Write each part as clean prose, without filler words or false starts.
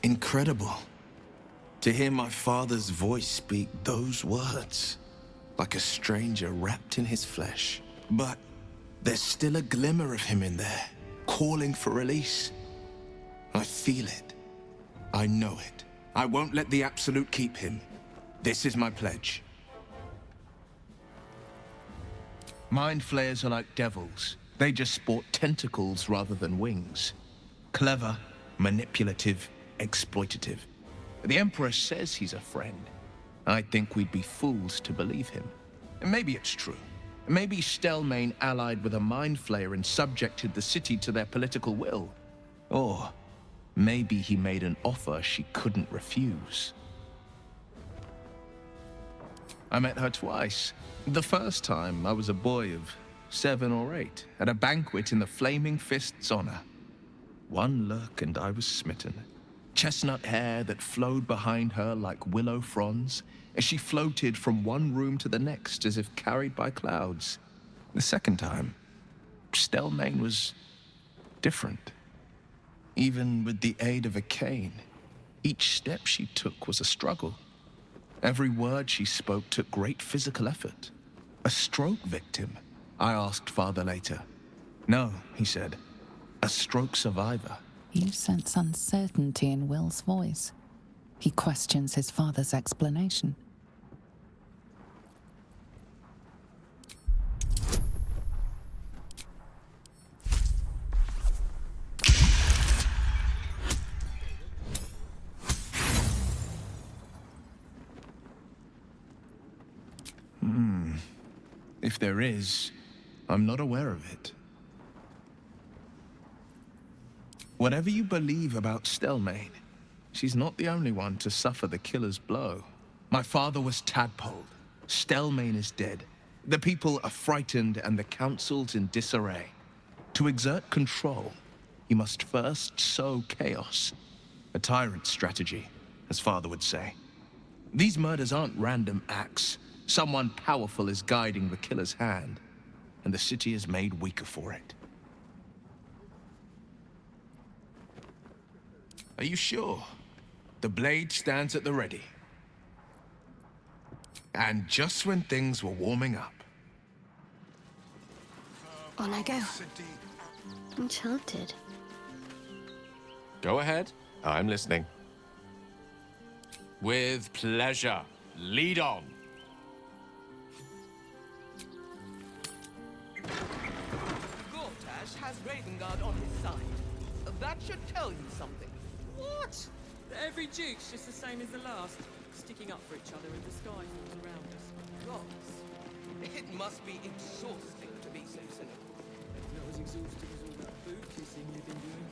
Incredible. To hear my father's voice speak those words, like a stranger wrapped in his flesh. But there's still a glimmer of him in there, calling for release. I feel it. I know it. I won't let the Absolute keep him. This is my pledge. Mind flayers are like devils. They just sport tentacles rather than wings. Clever, manipulative, exploitative. The Emperor says he's a friend. I think we'd be fools to believe him. And maybe it's true. Maybe Stelmane allied with a mind flayer and subjected the city to their political will. Or maybe he made an offer she couldn't refuse. I met her twice. The first time, I was a boy of 7 or 8, at a banquet in the Flaming Fist's honor. One look and I was smitten. Chestnut hair that flowed behind her like willow fronds, as she floated from one room to the next as if carried by clouds. The second time, Stelmane was different. Even with the aid of a cane, each step she took was a struggle. Every word she spoke took great physical effort. A stroke victim? I asked Father later. No, he said. A stroke survivor. You sense uncertainty in Will's voice. He questions his father's explanation. If there is, I'm not aware of it. Whatever you believe about Stelmane, she's not the only one to suffer the killer's blow. My father was tadpoled. Stelmane is dead. The people are frightened and the council's in disarray. To exert control, you must first sow chaos. A tyrant's strategy, as Father would say. These murders aren't random acts. Someone powerful is guiding the killer's hand, and the city is made weaker for it. Are you sure? The blade stands at the ready. And just when things were warming up. On I go. Enchanted. Go ahead. I'm listening. With pleasure. Lead on. Gortash has Ravengard on his side. That should tell you something. What? Every duke's just the same as the last, sticking up for each other in the sky falls around us. Gods, it must be exhausting to be so cynical. Not as exhausting as all that boot kissing you've been doing.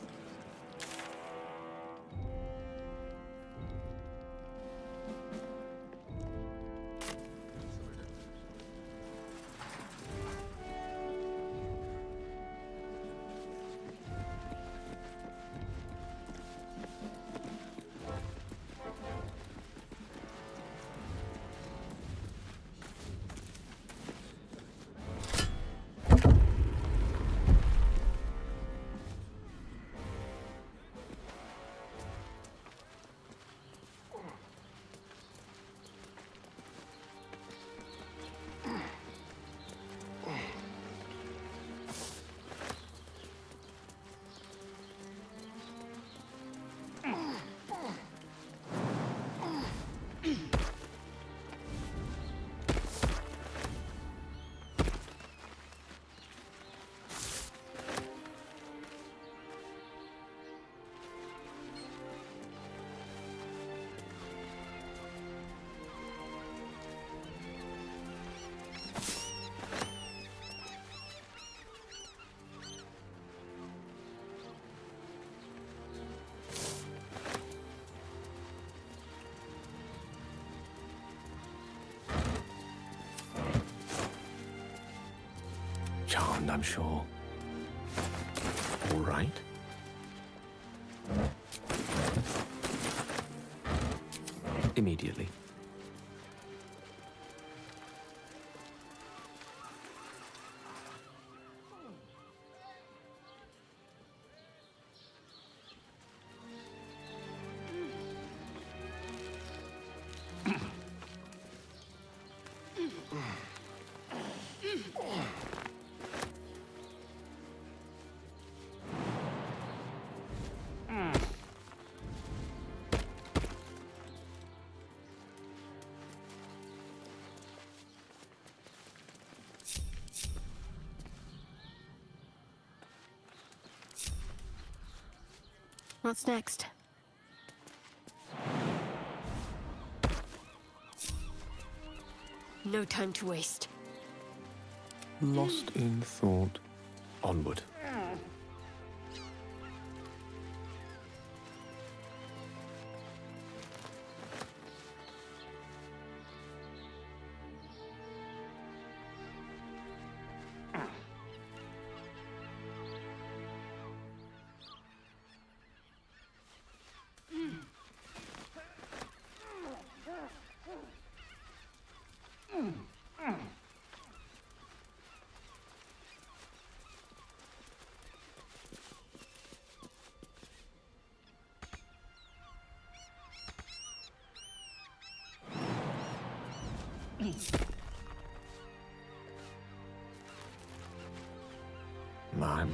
Charmed, I'm sure. All right. Immediately. What's next? No time to waste. Lost in thought. Onward.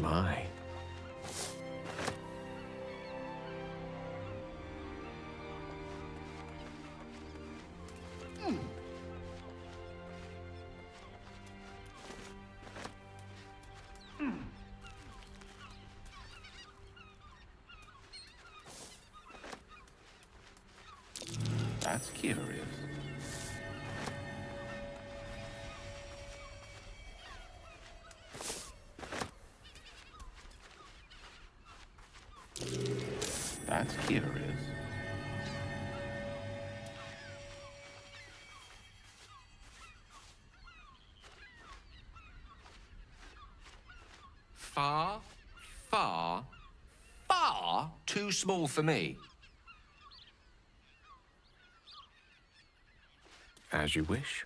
My. That's curious. That's curious. Far, far, far too small for me. As you wish.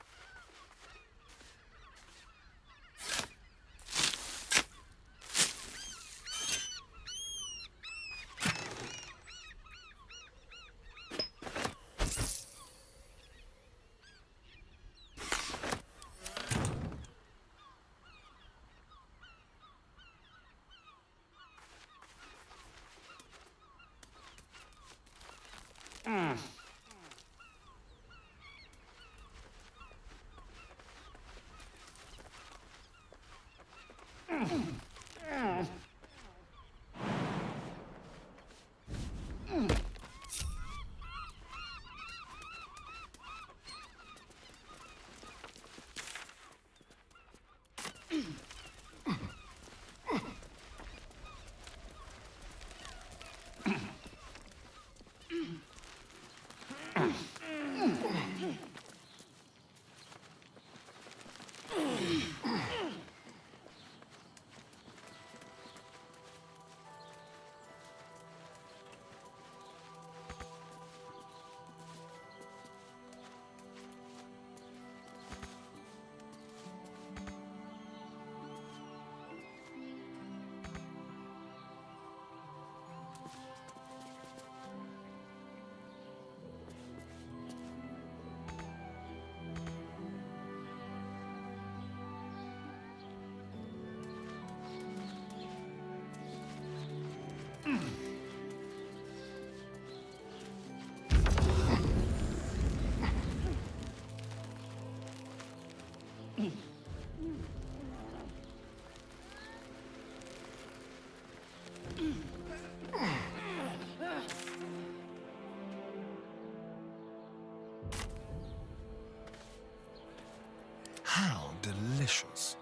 How delicious.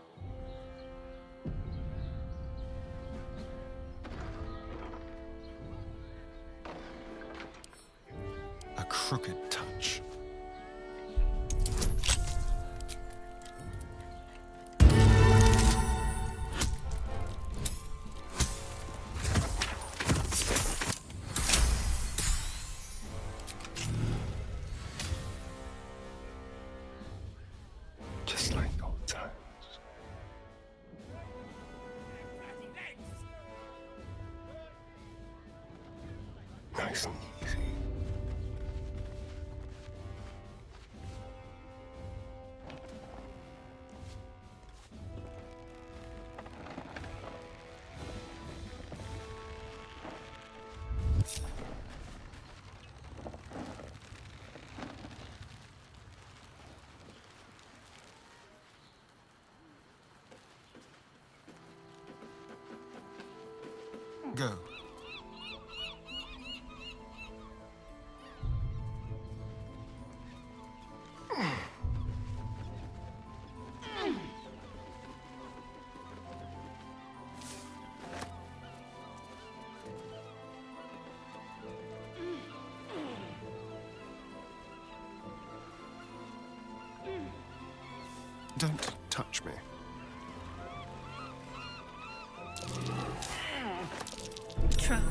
A crooked touch. Just like old times. Nice and easy. Go. Don't touch me. Trap.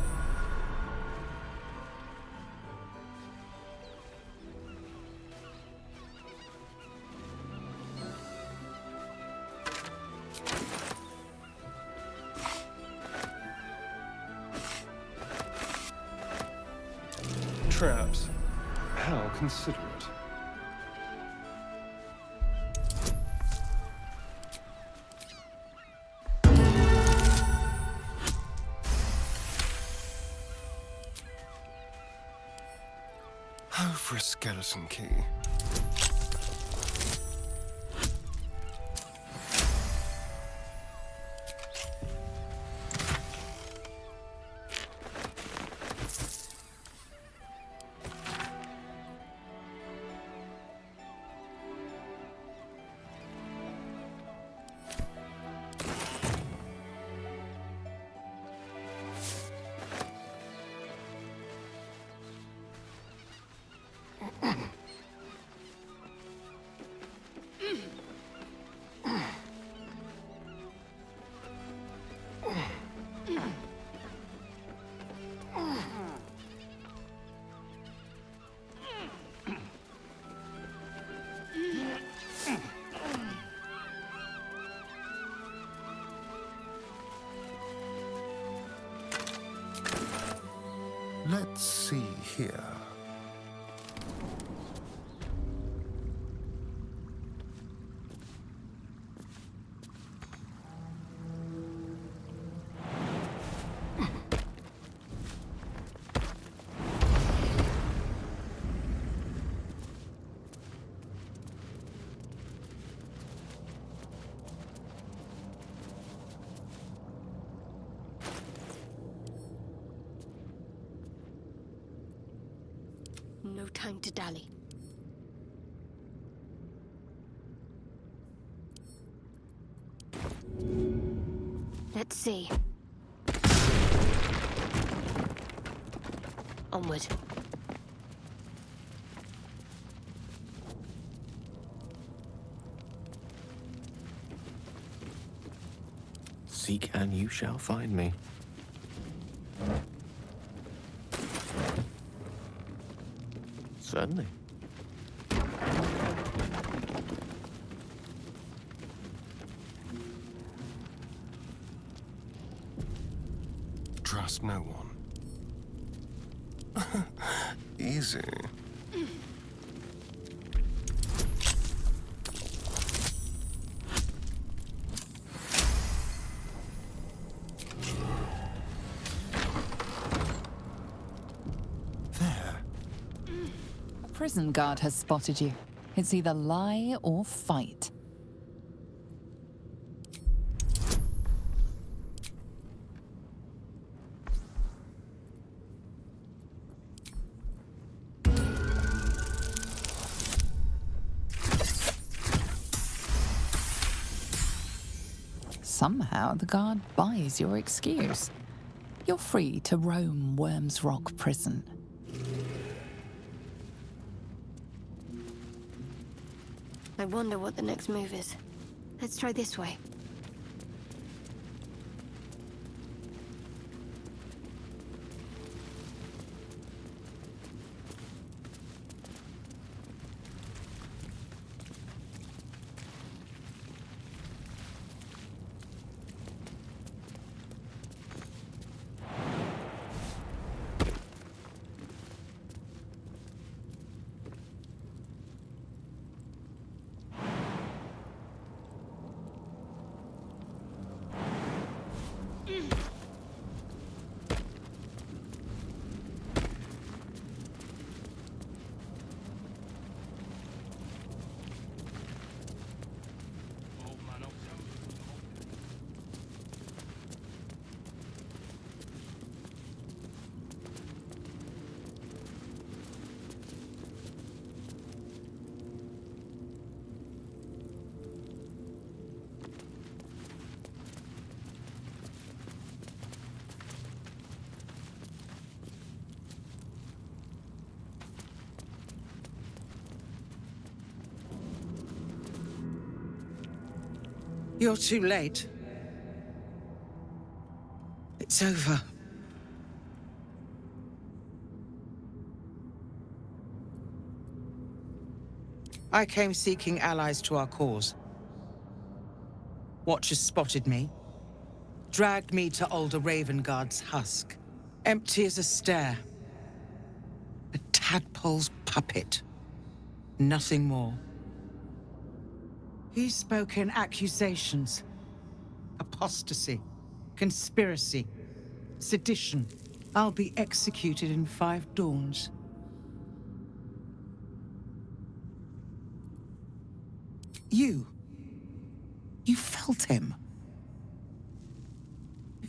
Traps. How considerate. Oh, for a skeleton key. Let's see here. No time to dally. Let's see. Onward. Seek and you shall find me. Certainly. Trust no one. Easy. There. A prison guard has spotted you. It's either lie or fight. Somehow the guard buys your excuse. You're free to roam Worm's Rock Prison. I wonder what the next move is. Let's try this way. You're too late. It's over. I came seeking allies to our cause. Watchers spotted me, dragged me to Older Ravengard's husk. Empty as a stare. A tadpole's puppet. Nothing more. He spoke in accusations. Apostasy. Conspiracy. Sedition. I'll be executed in 5 dawns. You felt him.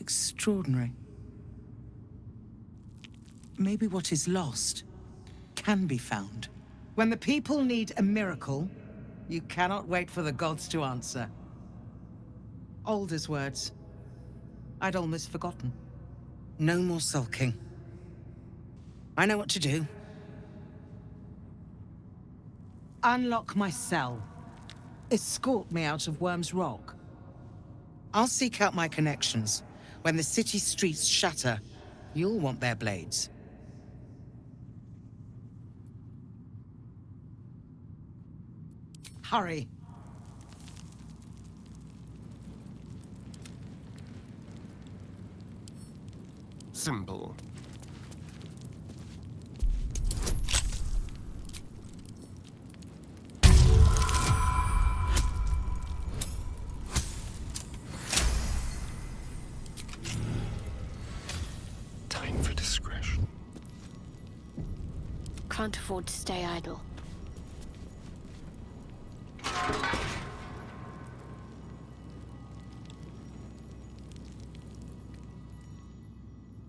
Extraordinary. Maybe what is lost can be found. When the people need a miracle, you cannot wait for the gods to answer. Alder's words. I'd almost forgotten. No more sulking. I know what to do. Unlock my cell. Escort me out of Worm's Rock. I'll seek out my connections. When the city streets shatter, you'll want their blades. Hurry. Simple. Time for discretion. Can't afford to stay idle.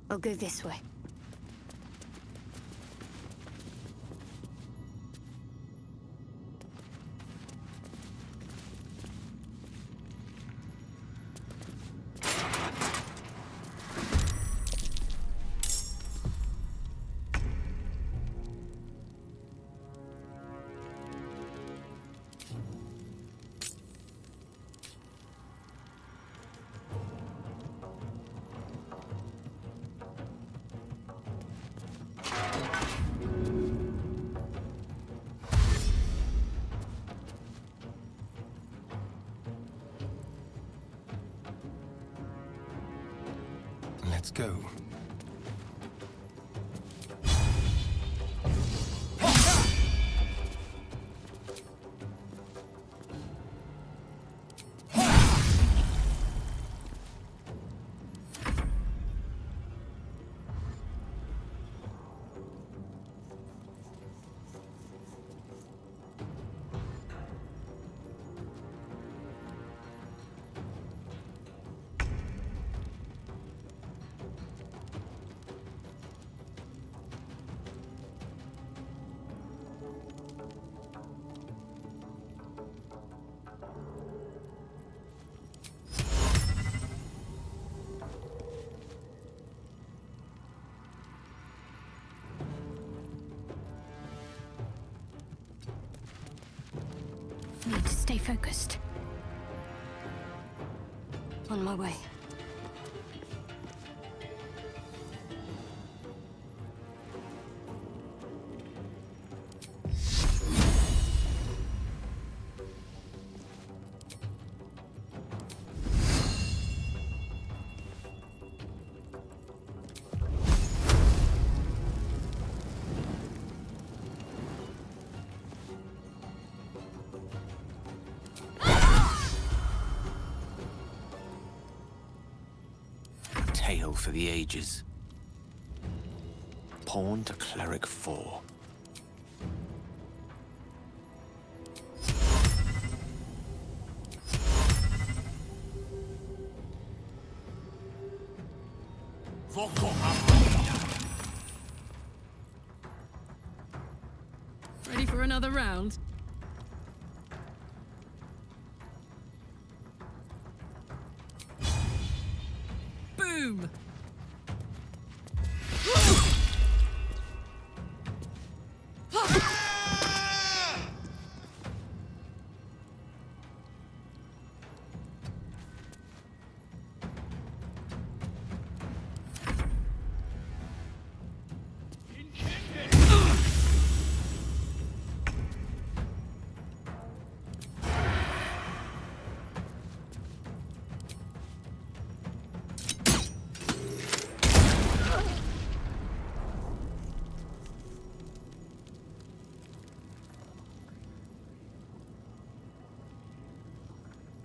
I'll go this way. Let's go. Need to stay focused. On my way. Tale for the ages. Pawn to Cleric 4. Ready for another round? Boom!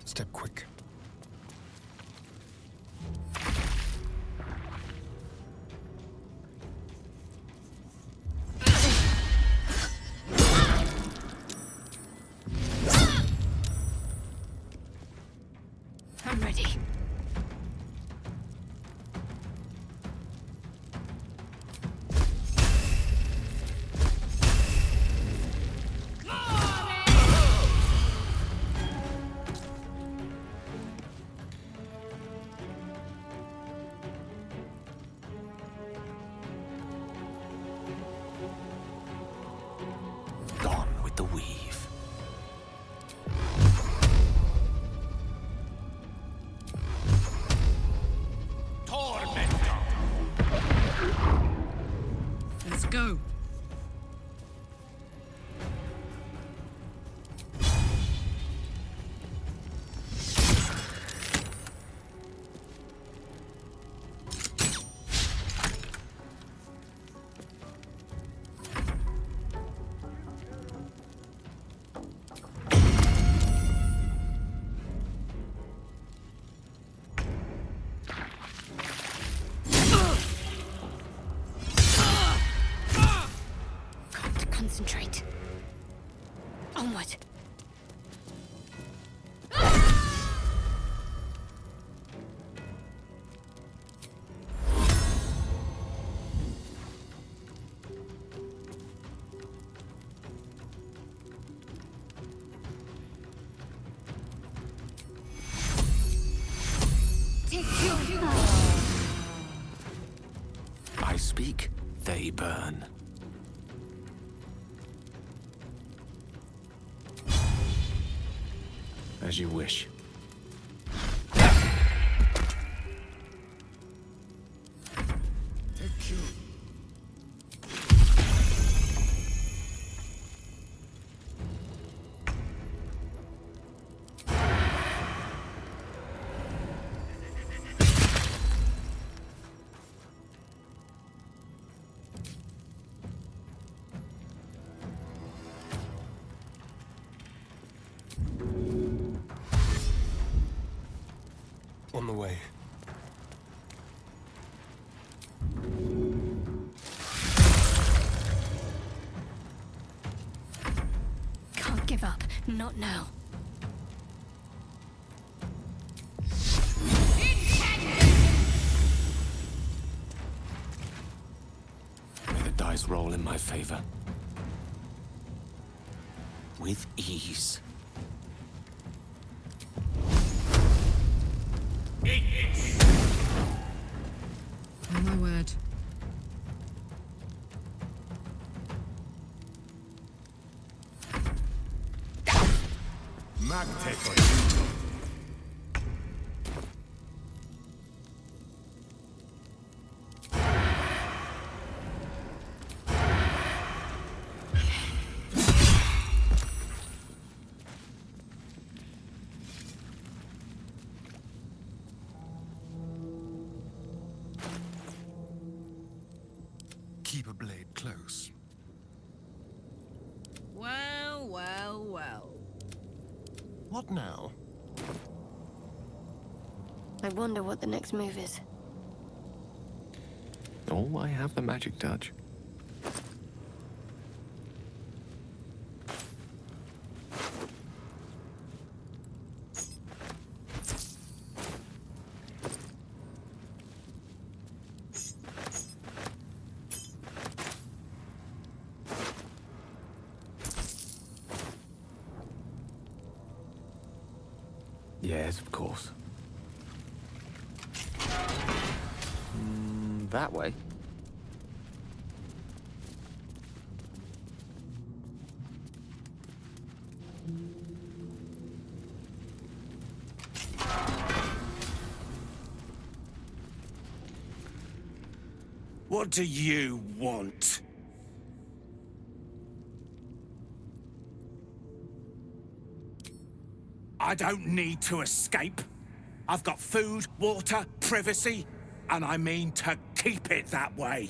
Step quick. I'm ready. Gone with the weave. Let's go. Got to concentrate. Onward. I speak, they burn. As you wish. On the way. Can't give up. Not now. May the dice roll in my favor. With ease. Oh my word. Keep a blade close. Well, well, well. What now? I wonder what the next move is. Oh, I have the magic touch. Yes, of course. That way. What do you want? I don't need to escape. I've got food, water, privacy, and I mean to keep it that way.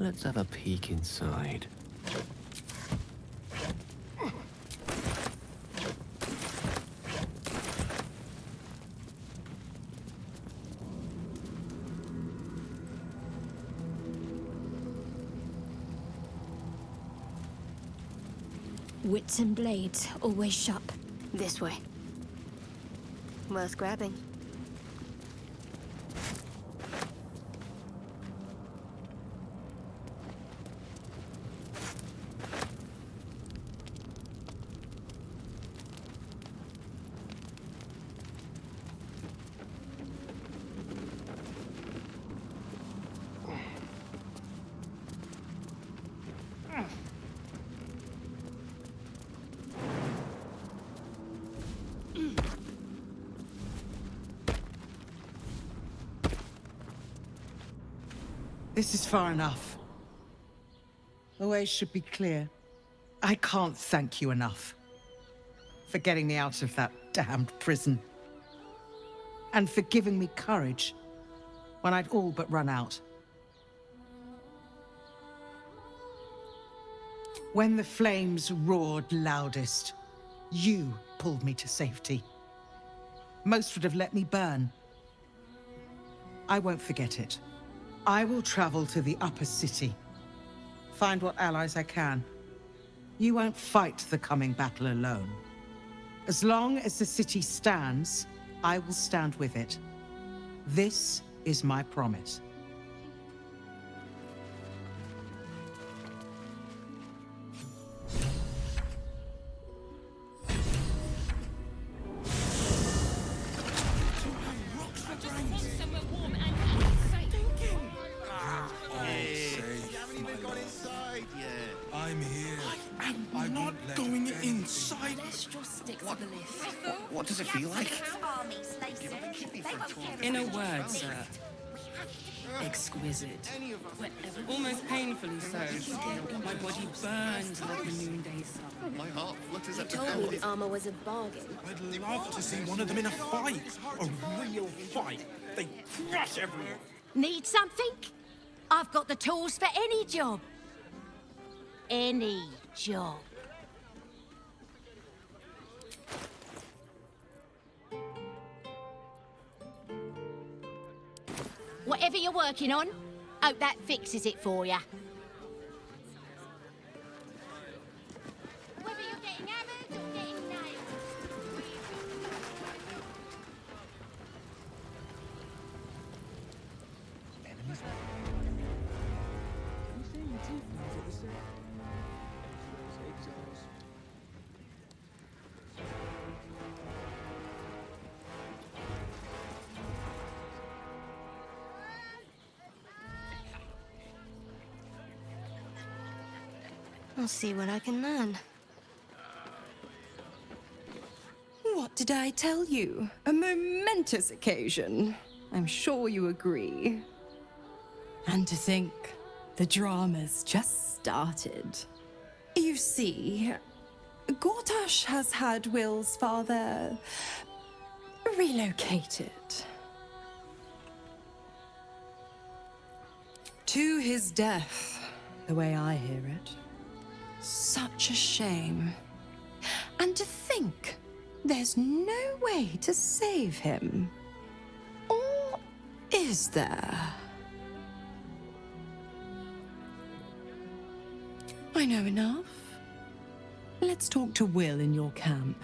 Let's have a peek inside. Wits and blades, always sharp. This way. Worth grabbing. This is far enough. The way should be clear. I can't thank you enough for getting me out of that damned prison. And for giving me courage when I'd all but run out. When the flames roared loudest, you pulled me to safety. Most would have let me burn. I won't forget it. I will travel to the upper city. Find what allies I can. You won't fight the coming battle alone. As long as the city stands, I will stand with it. This is my promise. What does it feel like? In a word, sir. Exquisite. Almost painfully so. My body burned like the noonday sun. My heart flutters at the Told me the armor was a bargain. I'd love to see one of them in a fight. A real fight. They crush everyone. Need something? I've got the tools for any job. Any job. Whatever you're working on, hope that fixes it for you. Whether you're getting hammered or getting nailed. I'll see what I can learn. What did I tell you? A momentous occasion. I'm sure you agree. And to think, the drama's just started. You see, Gortash has had Will's father relocated. To his death, the way I hear it. Such a shame. And to think, there's no way to save him. Or is there? I know enough. Let's talk to Will in your camp.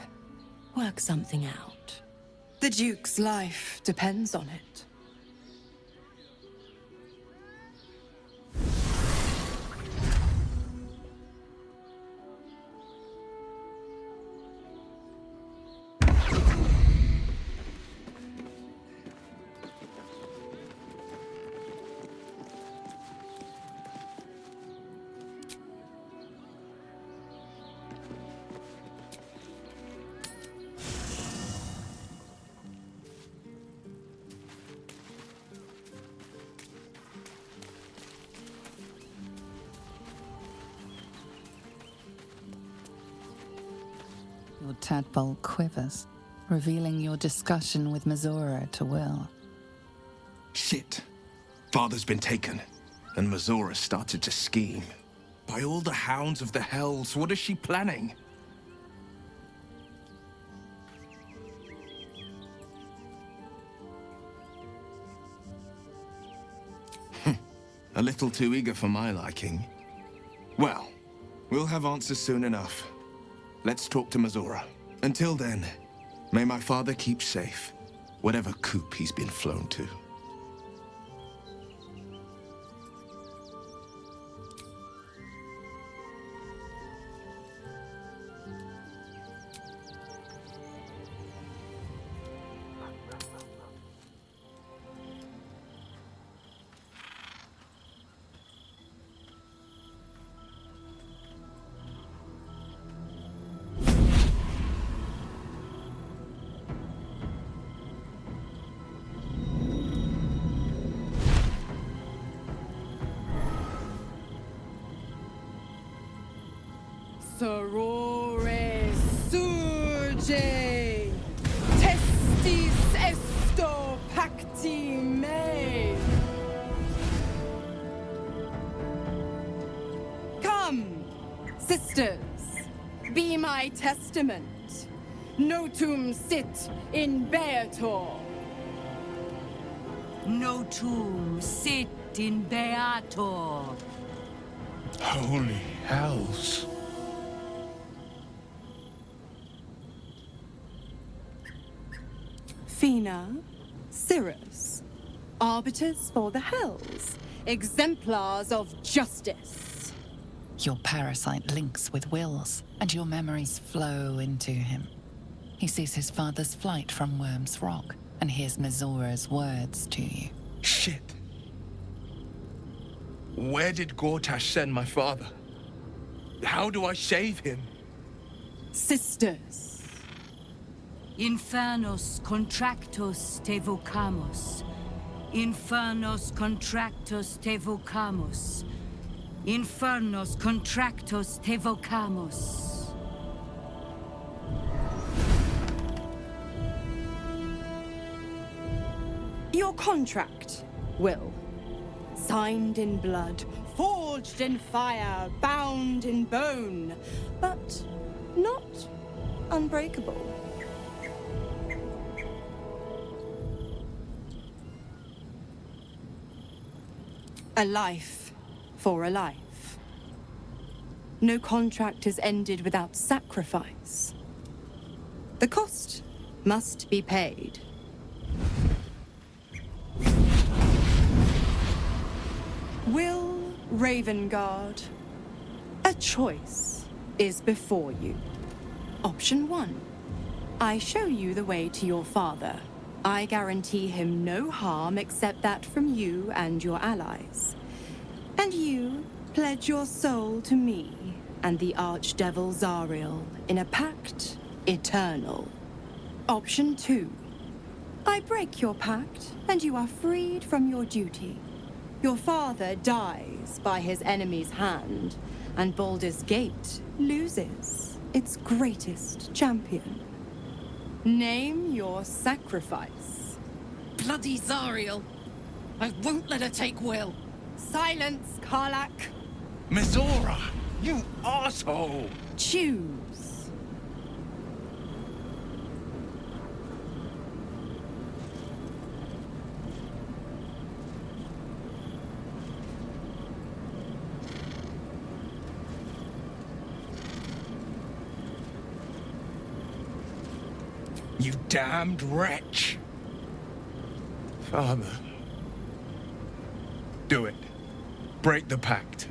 Work something out. The Duke's life depends on it. Your tadpole quivers, revealing your discussion with Mizora to Will. Shit. Father's been taken. and Mazora started to scheme. By all the hounds of the hells, what is she planning? A little too eager for my liking. Well, we'll have answers soon enough. Let's talk to Mazora. Until then, may my father keep safe, whatever coop he's been flown to. Sorore surge, testis esto pacti me. Come, sisters, be my testament. Notum sit in beator. Notum sit in beator. Holy hells. Fina, Cirrus, arbiters for the hells, exemplars of justice. Your parasite links with Will's, and your memories flow into him. He sees his father's flight from Worm's Rock, and hears Mazora's words to you. Shit. Where did Gortash send my father? How do I save him? Sisters. Infernos contractos te vocamus. Infernos contractos te vocamus. Infernos contractos te vocamus. Your contract, Will. Signed in blood, forged in fire, bound in bone, but not unbreakable. A life for a life. No contract is ended without sacrifice. The cost must be paid. Will Ravengard, a choice is before you. Option 1. I show you the way to your father. I guarantee him no harm except that from you and your allies. And you pledge your soul to me and the Archdevil Zariel in a pact eternal. Option 2. I break your pact and you are freed from your duty. Your father dies by his enemy's hand, and Baldur's Gate loses its greatest champion. Name your sacrifice. Bloody Zariel. I won't let her take Will. Silence, Karlak. Mazora, you asshole! Choose. You damned wretch! Father. Do it. Break the pact.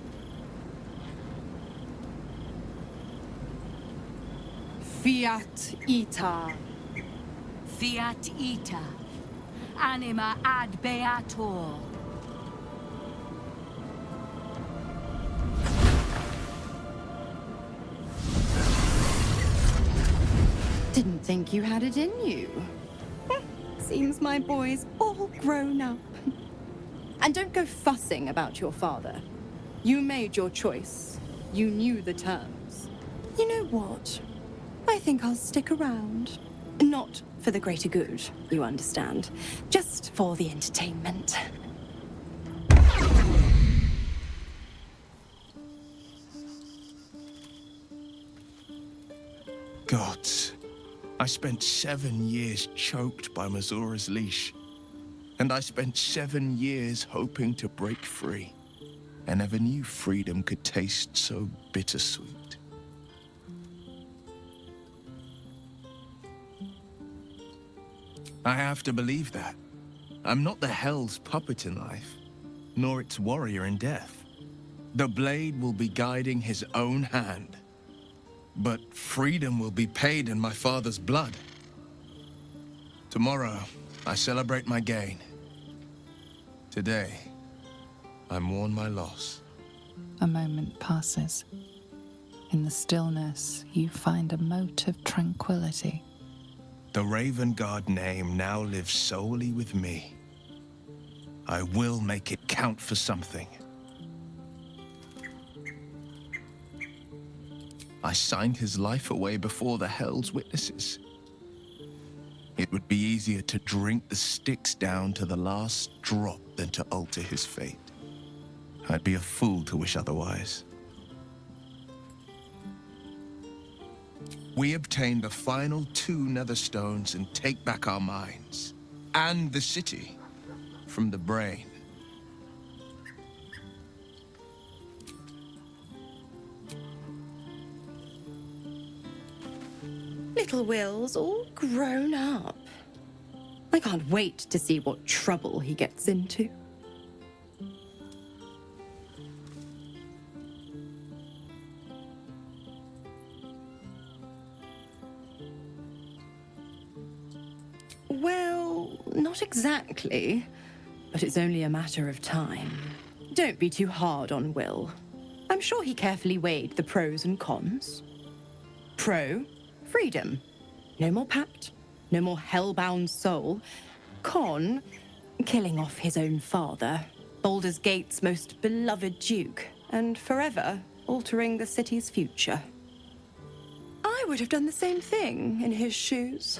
Fiat ita. Fiat ita. Anima ad beator. Didn't think you had it in you. Seems my boy's all grown up. And don't go fussing about your father. You made your choice. You knew the terms. You know what? I think I'll stick around. Not for the greater good, you understand. Just for the entertainment. Gods. I spent 7 years choked by Mazura's leash. And I spent 7 years hoping to break free. I never knew freedom could taste so bittersweet. I have to believe that. I'm not the Hell's puppet in life, nor its warrior in death. The blade will be guiding his own hand. But freedom will be paid in my father's blood. Tomorrow, I celebrate my gain. Today, I mourn my loss. A moment passes. In the stillness, you find a mote of tranquility. The Raven Guard name now lives solely with me. I will make it count for something. I signed his life away before the Hell's witnesses. It would be easier to drink the Styx down to the last drop than to alter his fate. I'd be a fool to wish otherwise. We obtain the final 2 Netherstones and take back our minds, and the city, from the brain. Little Will's all grown up. I can't wait to see what trouble he gets into. Well, not exactly, but it's only a matter of time. Don't be too hard on Will. I'm sure he carefully weighed the pros and cons. Pro, freedom. No more pact, no more hellbound soul. Con, killing off his own father, Baldur's Gate's most beloved duke, and forever altering the city's future. I would have done the same thing in his shoes.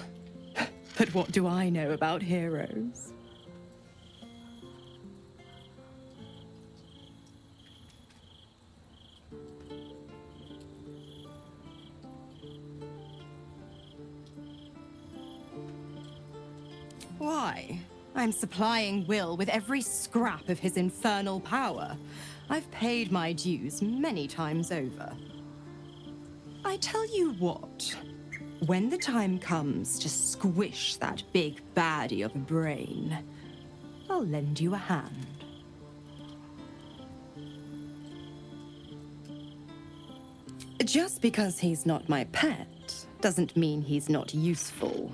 But what do I know about heroes? Why? I'm supplying Will with every scrap of his infernal power. I've paid my dues many times over. I tell you what, when the time comes to squish that big baddie of a brain, I'll lend you a hand. Just because he's not my pet doesn't mean he's not useful.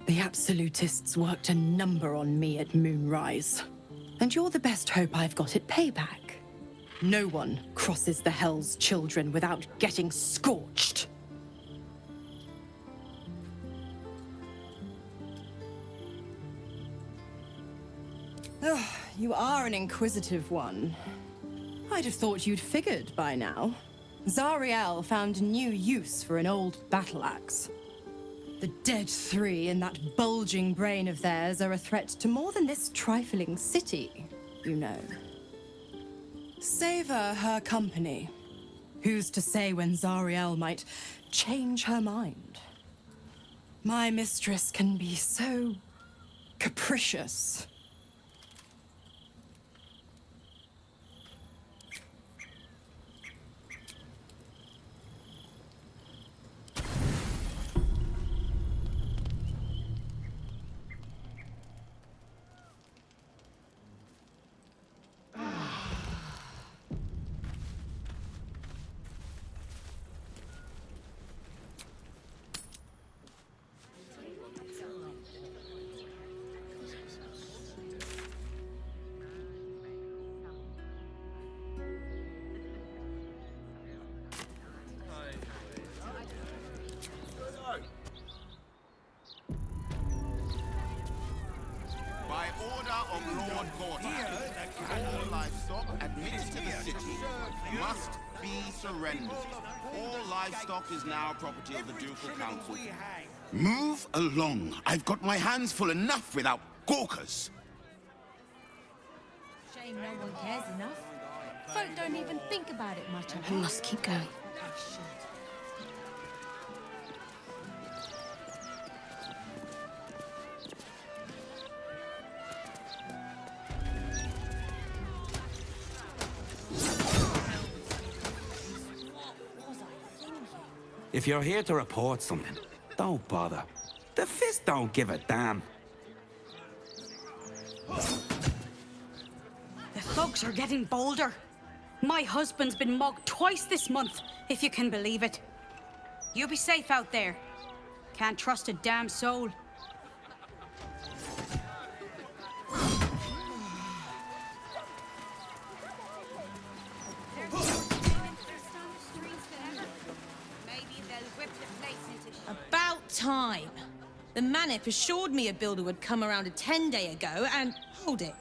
The Absolutists worked a number on me at Moonrise, and you're the best hope I've got at payback. No one crosses the Hell's Children without getting scorched. Oh, you are an inquisitive one. I'd have thought you'd figured by now. Zariel found new use for an old battle axe. The dead 3 in that bulging brain of theirs are a threat to more than this trifling city, you know. Savor her company. Who's to say when Zariel might change her mind? My mistress can be so capricious. By order of Lord Gordon, all livestock admitted to the city must be surrendered. All livestock is now property of the Ducal Council. Move along. I've got my hands full enough without gawkers. Shame no one cares enough. Folk don't even think about it much. We must keep going. If you're here to report something, don't bother. The Fist don't give a damn. The thugs are getting bolder. My husband's been mugged twice this month, if you can believe it. You be safe out there. Can't trust a damn soul. About time. The Manip assured me a builder would come around 10 days ago, and hold it.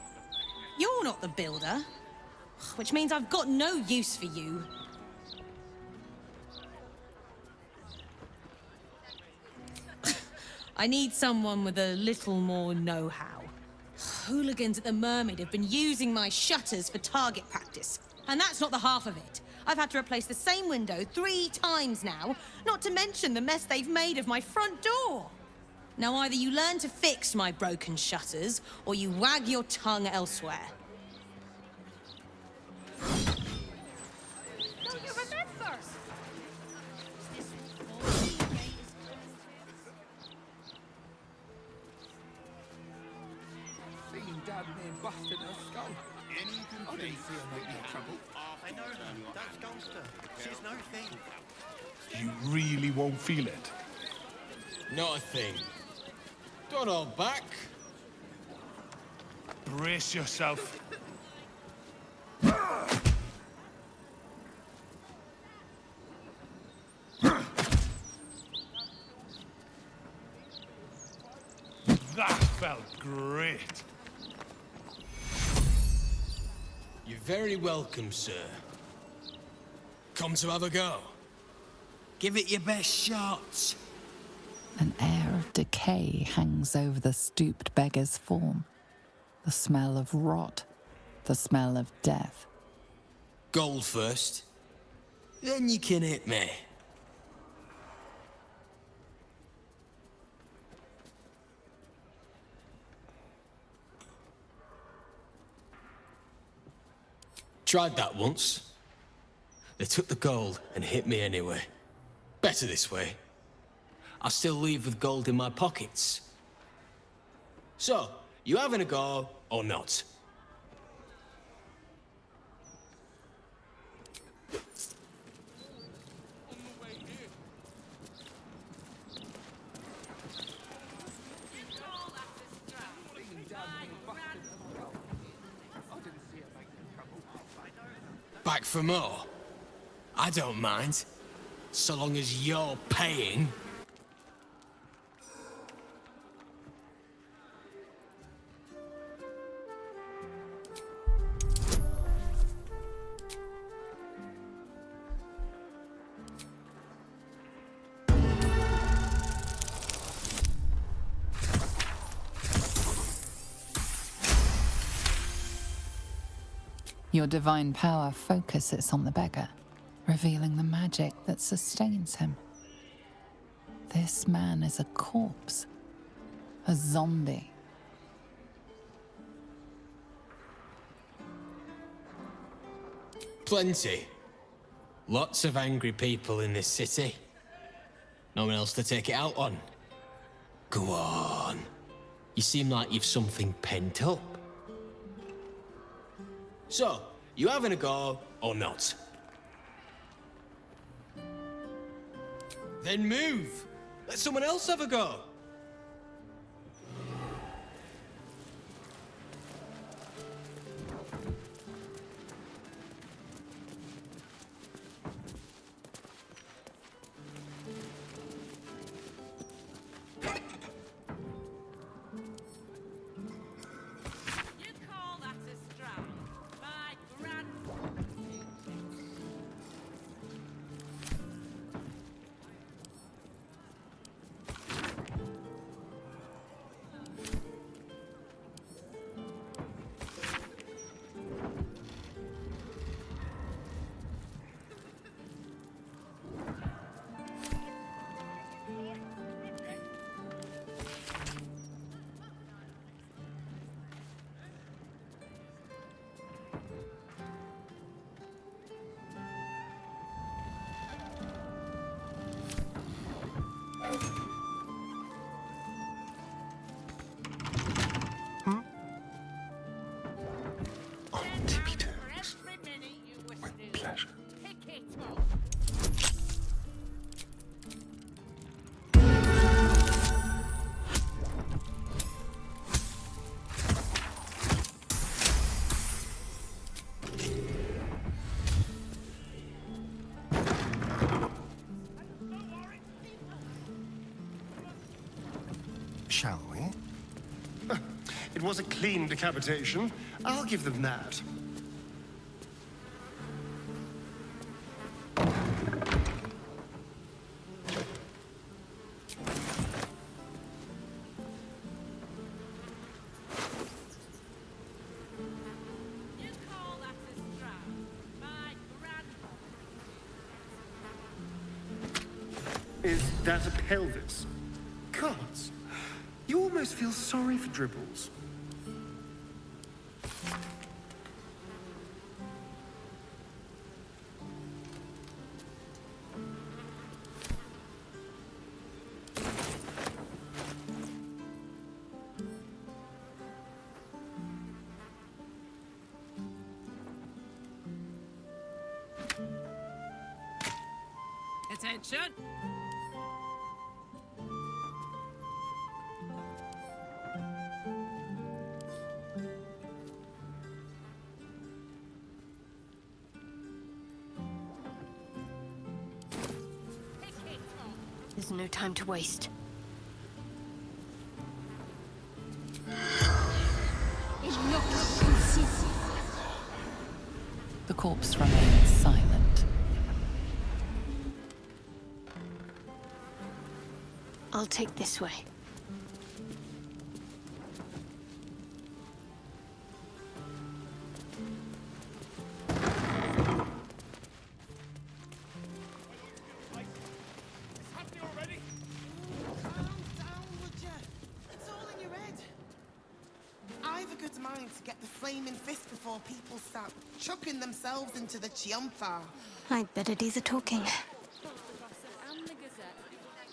You're not the builder. Which means I've got no use for you. I need someone with a little more know-how. Hooligans at the Mermaid have been using my shutters for target practice. And that's not the half of it. I've had to replace the same window 3 times now, not to mention the mess they've made of my front door. Now either you learn to fix my broken shutters, or you wag your tongue elsewhere. Don't you remember? Seen Dad being busted in a skull. I didn't see her make no trouble. I know that. That's Gangster. She's no thing. You really won't feel it. Not a thing. Don't hold back. Brace yourself. That felt great. You're very welcome, sir. Come to have a go. Give it your best shot. An air of decay hangs over the stooped beggar's form. The smell of rot, the smell of death. Gold first. Then you can hit me. Tried that once. They took the gold and hit me anyway. Better this way. I'll still leave with gold in my pockets. So, you having a go or not? Back for more? I don't mind. So long as you're paying. Your divine power focuses on the beggar, revealing the magic that sustains him. This man is a corpse, a zombie. Plenty. Lots of angry people in this city. No one else to take it out on. Go on. You seem like you've something pent up. So, you having a go or not? Then move. Let someone else have a go. shall we? It was a clean decapitation. I'll give them that. Is that a pelvis? Gods, you almost feel sorry for Dribbles. Attention! There's no time to waste. The corpse remains silent. I'll take this way. I've a good mind to get the flaming fist before people start chucking themselves into the Chiantha. I'd better do the talking.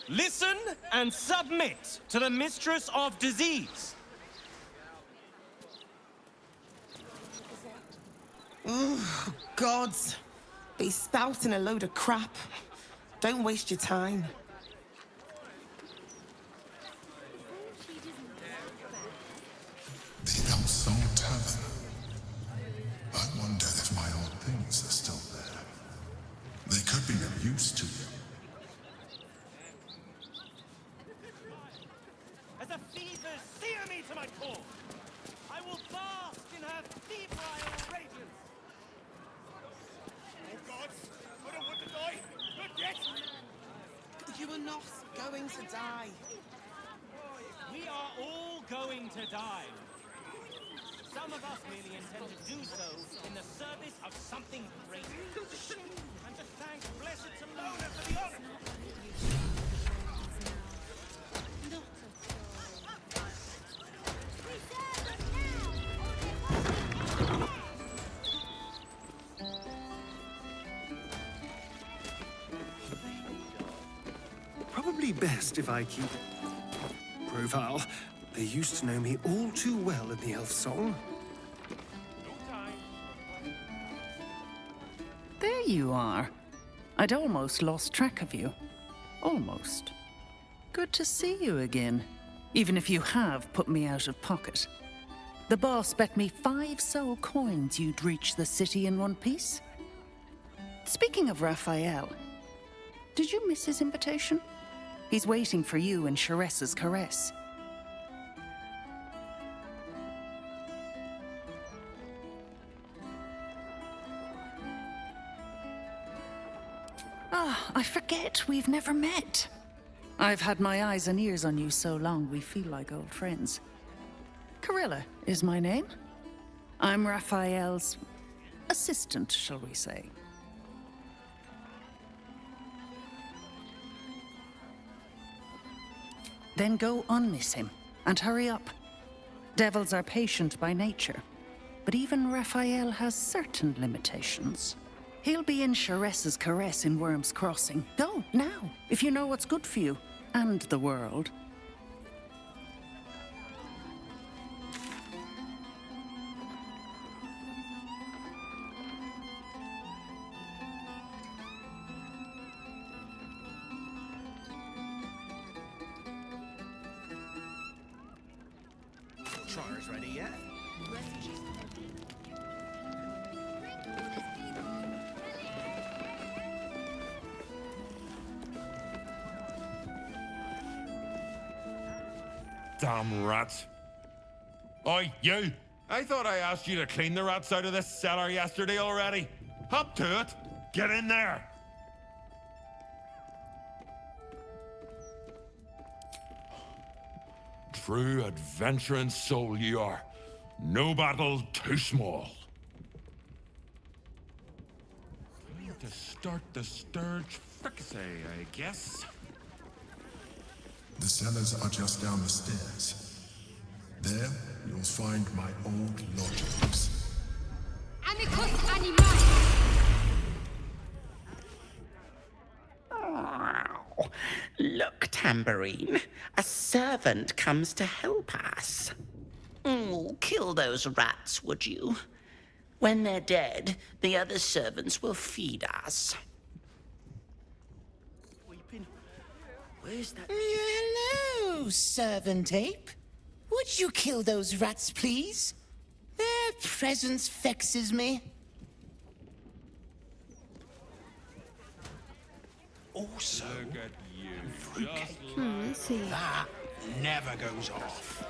Listen and submit to the Mistress of Disease. Oh, gods. Be spouting a load of crap. Don't waste your time. The Elfsong Tavern. I wonder if my old things are still there. They could be of use to you. As a fever sear me to my core, I will bask in her febrile radiance. Oh, gods. I don't want to die. Not yet. You are not going to die. We are all going to die. Some of us merely intend to do so in the service of something greater. And to thank blessed Simona for the honor. Probably best if I keep profile. They used to know me all too well in the Elfsong. There you are. I'd almost lost track of you. Almost. Good to see you again, even if you have put me out of pocket. The boss bet me 5 soul coins you'd reach the city in one piece. Speaking of Raphael, did you miss his invitation? He's waiting for you in Sharessa's caress. I forget we've never met. I've had my eyes and ears on you so long we feel like old friends. Carilla is my name. I'm Raphael's assistant, shall we say. Then go unmiss him, and hurry up. Devils are patient by nature, but even Raphael has certain limitations. He'll be in Sharessa's caress in Worm's Crossing. Go, now, if you know what's good for you, and the world. Tryers ready yet? Damn rats. Oi, you! I thought I asked you to clean the rats out of this cellar yesterday already. Hop to it. Get in there. True adventuring soul you are. No battle too small. Time to start the sturge fricassee, I guess. The cellars are just down the stairs. There, you'll find my old lodgings. Amicus animae! Oh, look, Tambourine. A servant comes to help us. Oh, kill those rats, would you? When they're dead, the other servants will feed us. Where's that? Hello, servant ape. Would you kill those rats, please? Their presence vexes me. Also, look at you. Let's see. That never goes off.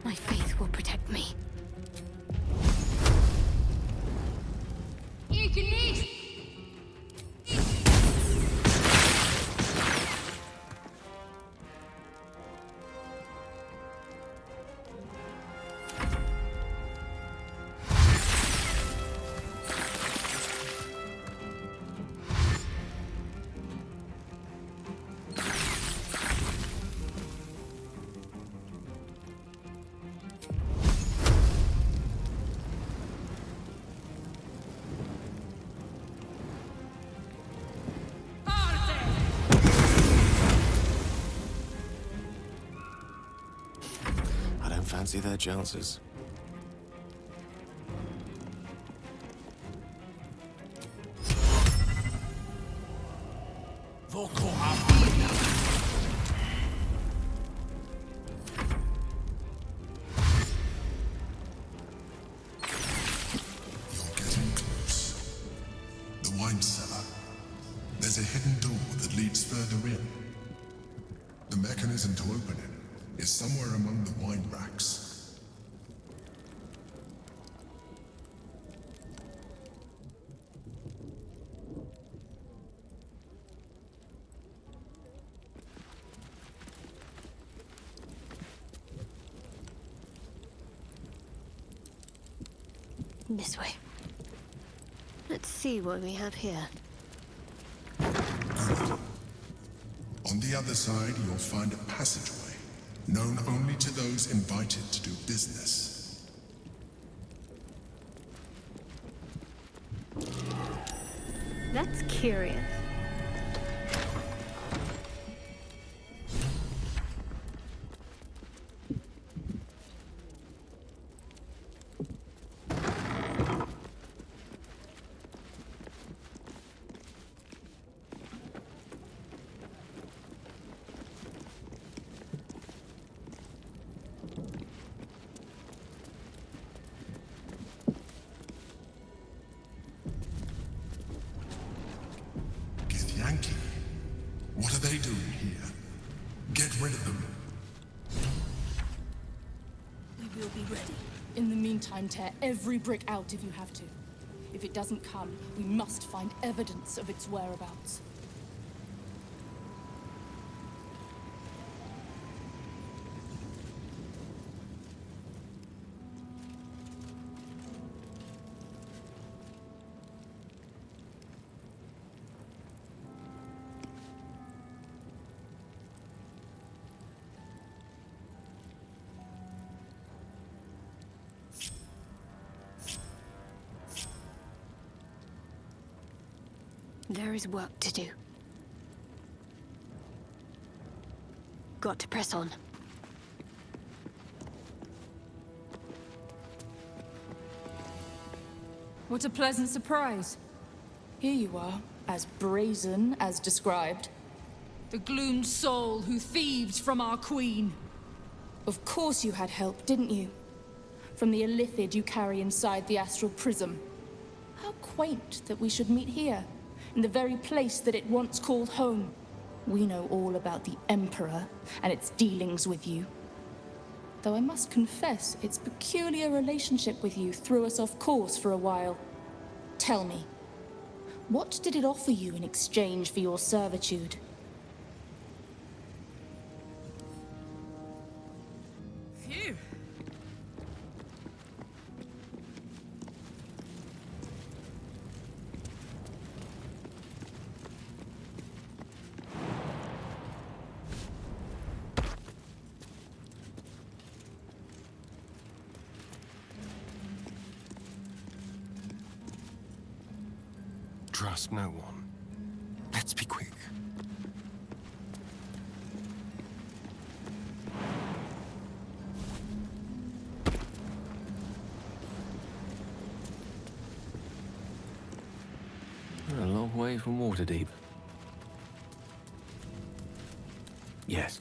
My faith will protect me. Ignis! Fancy their chances. You're getting close. The wine cellar. There's a hidden door that leads further in. The mechanism to open it is somewhere among the wine racks. This way. Let's see what we have here. On the other side, you'll find a passageway, known only to those invited to do business. That's curious. Yankee, what are they doing here? Get rid of them. We will be ready. In the meantime, tear every brick out if you have to. If it doesn't come, we must find evidence of its whereabouts. There is work to do. got to press on. What a pleasant surprise. Here you are, as brazen as described. The gloomed soul who thieved from our queen. Of course you had help, didn't you? From the illithid you carry inside the astral prism. How quaint that we should meet here, in the very place that it once called home. We know all about the Emperor and its dealings with you. Though I must confess, its peculiar relationship with you threw us off course for a while. Tell me, what did it offer you in exchange for your servitude? Phew. Trust no one. Let's be quick. We're a long way from Waterdeep. Yes.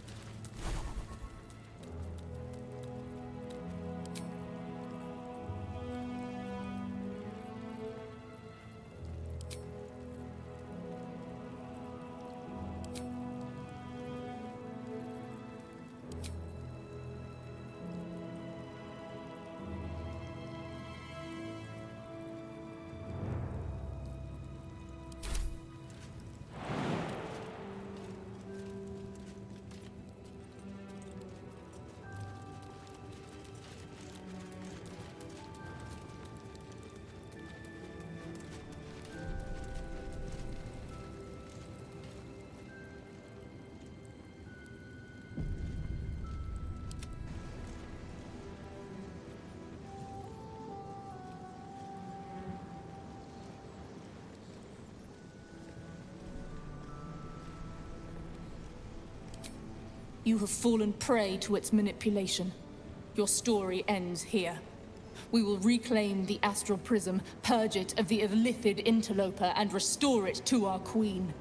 You have fallen prey to its manipulation. Your story ends here. We will reclaim the astral prism, purge it of the illithid interloper, and restore it to our queen.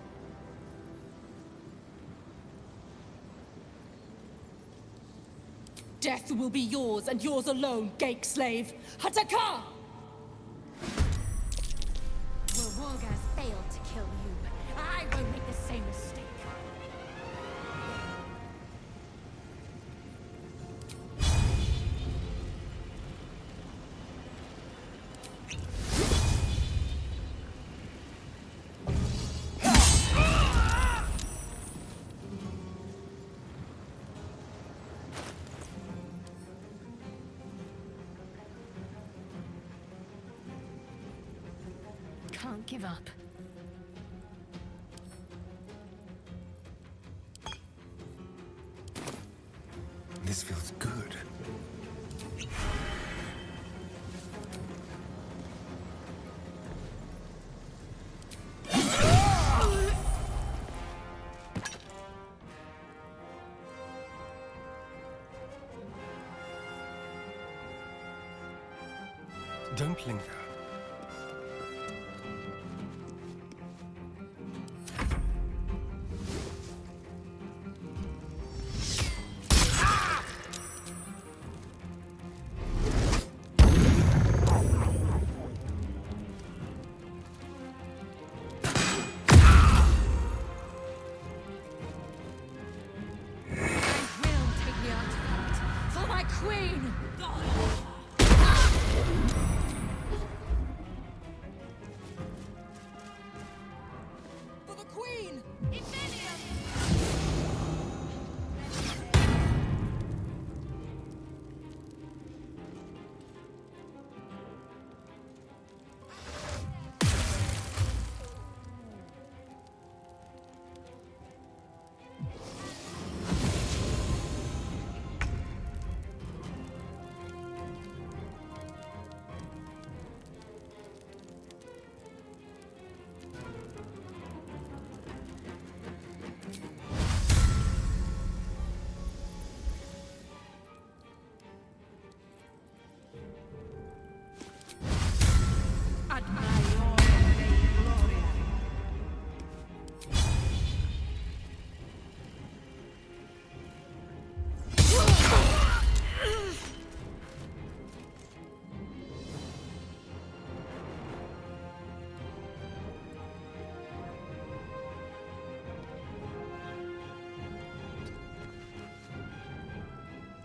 Death will be yours, and yours alone, Gake slave! Hataka! Warwolga's failed to kill you. I won't make the same mistake. Can't give up. This feels good. Don't linger.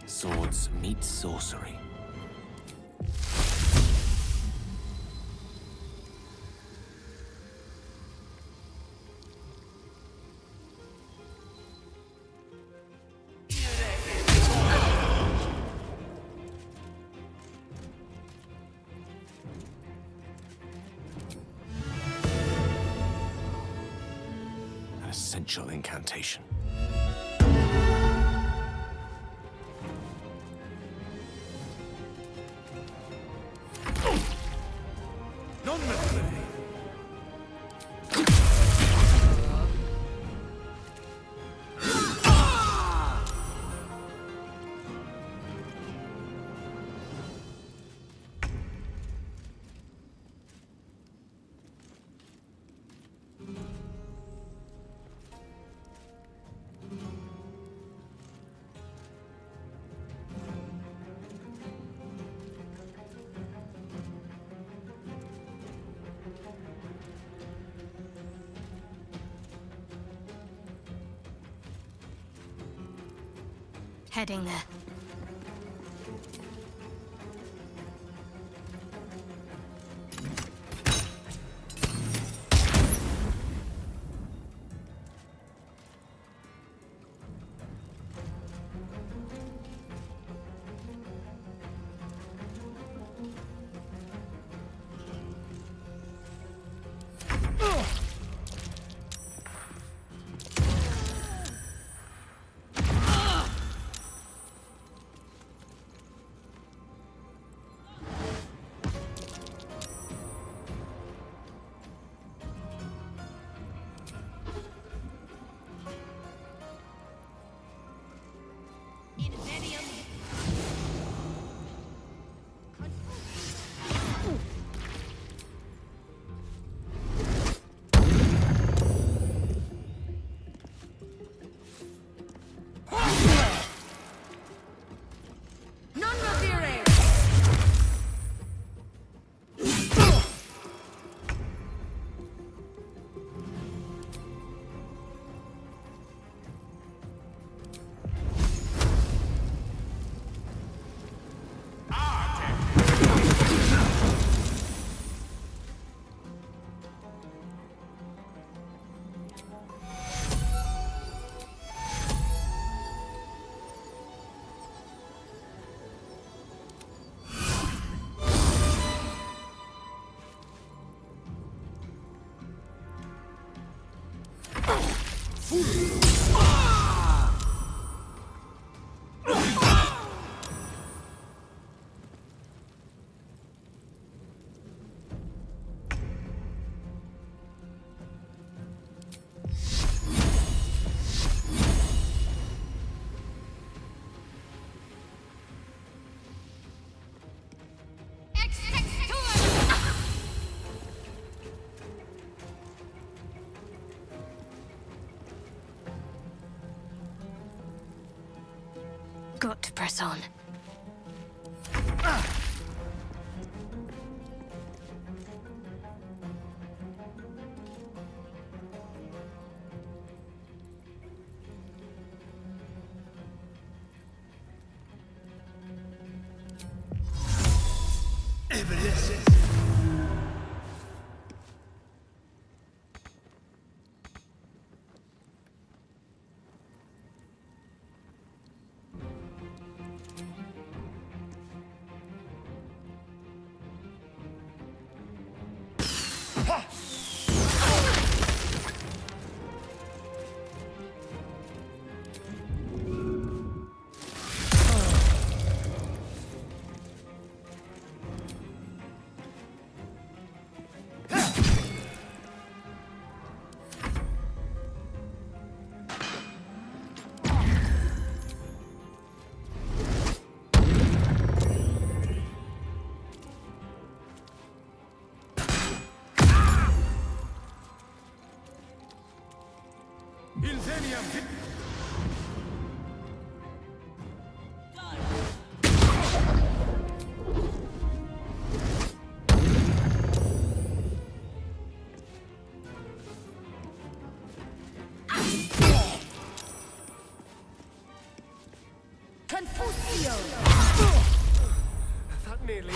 Swords meet sorcery. An essential incantation. Heading there. Got to press on. Confusio! That nearly...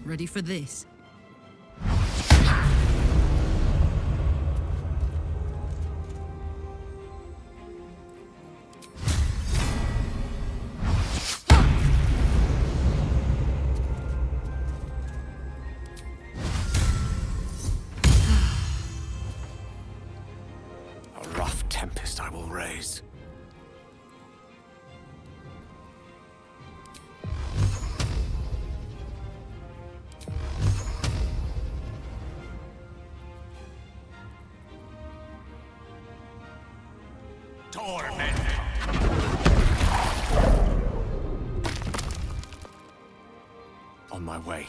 Ready for this? A rough tempest I will raise. On my way.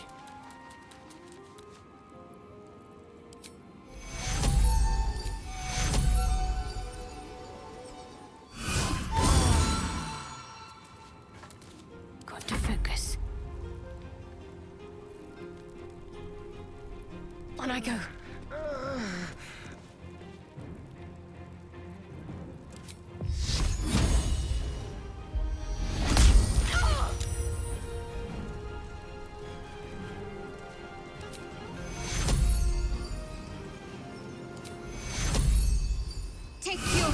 Got to focus. On I go. Take your...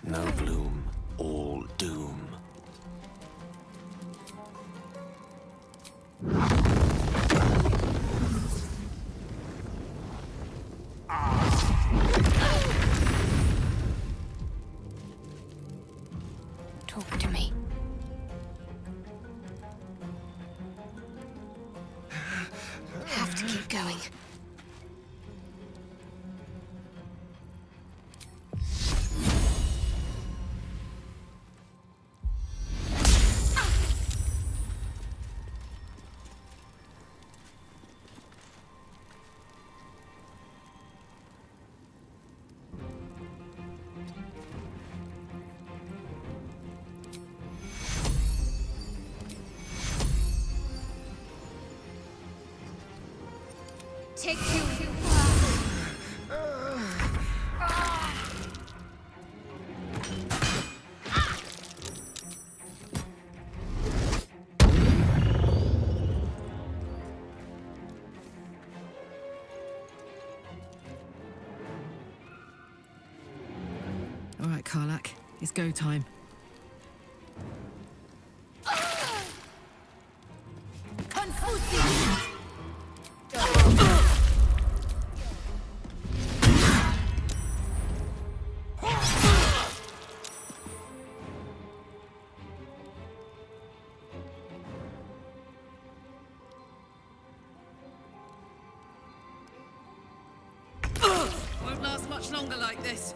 No bloom, all doom. Talk to me. Have to keep going. Take you. All right, Karlak, it's go time. much longer like this.